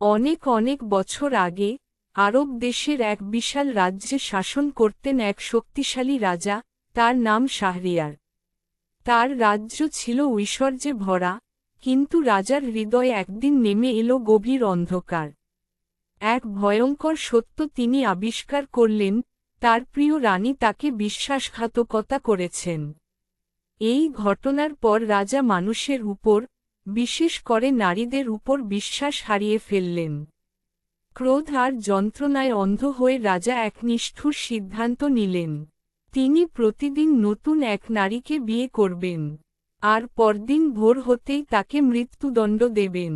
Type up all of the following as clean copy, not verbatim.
অনেক অনেক বছর আগে আরব দেশের এক বিশাল রাজ্যে শাসন করতেন এক শক্তিশালী রাজা, তার নাম শাহরিয়ার। তার রাজ্য ছিল ঐশ্বর্যে ভরা, কিন্তু রাজার হৃদয়ে একদিন নেমে এলো গভীর অন্ধকার। এক ভয়ঙ্কর সত্য তিনি আবিষ্কার করলেন, তার প্রিয় রানী তাকে বিশ্বাসঘাতকতা করেছেন। এই ঘটনার পর রাজা মানুষের উপর, বিশেষ করে নারীদের উপর বিশ্বাস হারিয়ে ফেললেন। ক্রোধ আর যন্ত্রণায় অন্ধ হয়ে রাজা এক নিষ্ঠুর সিদ্ধান্ত নিলেন। তিনি প্রতিদিন নতুন এক নারীকে বিয়ে করবেন, আর পরদিন ভোর হতেই তাকে মৃত্যুদণ্ড দেবেন।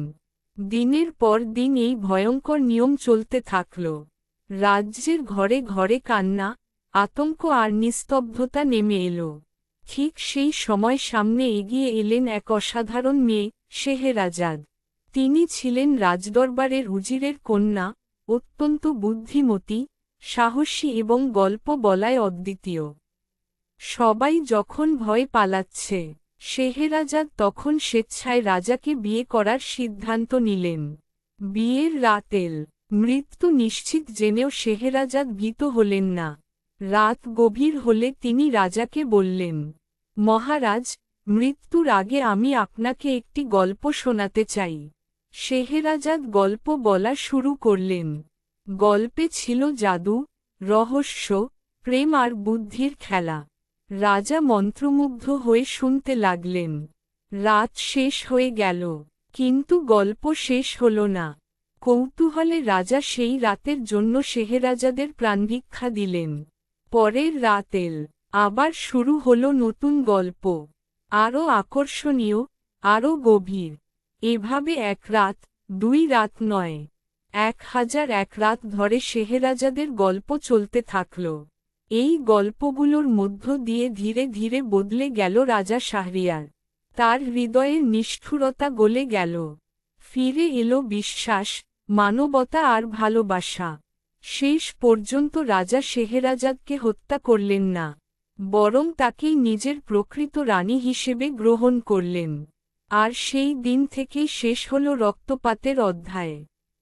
দিনের পর দিন এই ভয়ঙ্কর নিয়ম চলতে থাকল। রাজ্যের ঘরে ঘরে কান্না, আতঙ্ক আর নিস্তব্ধতা নেমে এলো। ঠিক সেই সময় সামনে এগিয়ে এলেন এক অসাধারণ মেয়ে, শেহরাজাদ। তিনি ছিলেন রাজদরবারের উজিরের কন্যা, অত্যন্ত বুদ্ধিমতী, সাহসী এবং গল্প বলায় অদ্বিতীয়। সবাই যখন ভয় পালাচ্ছে, শেহরাজাদ তখন স্বেচ্ছায় রাজাকে বিয়ে করার সিদ্ধান্ত নিলেন। বিয়ের রাতেল মৃত্যু নিশ্চিত জেনেও শেহরাজাদ ভীত হলেন না। রাত গভীর হলে তিনি রাজাকে বললেন, মহারাজ, মৃত্যুর আগে আমি আপনাকে একটি গল্প শোনাতে চাই। শেহরাজাদ গল্প বলা শুরু করলেন। গল্পে ছিল জাদু, রহস্য, প্রেম আর বুদ্ধির খেলা। রাজা মন্ত্রমুগ্ধ হয়ে শুনতে লাগলেন। রাত শেষ হয়ে গেল, কিন্তু গল্প শেষ হল না। কৌতূহলে রাজা সেই রাতের জন্য শেহরাজাদের প্রাণভিক্ষা দিলেন। পরের রাতেল আবার শুরু হলো নতুন গল্প, আরও আকর্ষণীয়, আরও গভীর। এভাবে এক রাত, দুই রাত নয়, 1001 রাত ধরে শেহরাজাদের গল্প চলতে থাকল। এই গল্পগুলোর মধ্য দিয়ে ধীরে ধীরে বদলে গেল রাজা শাহরিয়ার। তার হৃদয়ের নিষ্ঠুরতা গলে গেল। ফিরে এলো বিশ্বাস, মানবতা আর ভালোবাসা। শেষ পর্যন্ত রাজা শেহরাজাদকে হত্যা করলেন না, বরং তাকেই নিজের প্রকৃত রানী হিসেবে গ্রহণ করলেন। আর সেই দিন থেকেই শেষ হল রক্তপাতের অধ্যায়।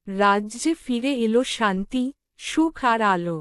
রাজ্যে ফিরে এলো শান্তি, সুখ আর আলো।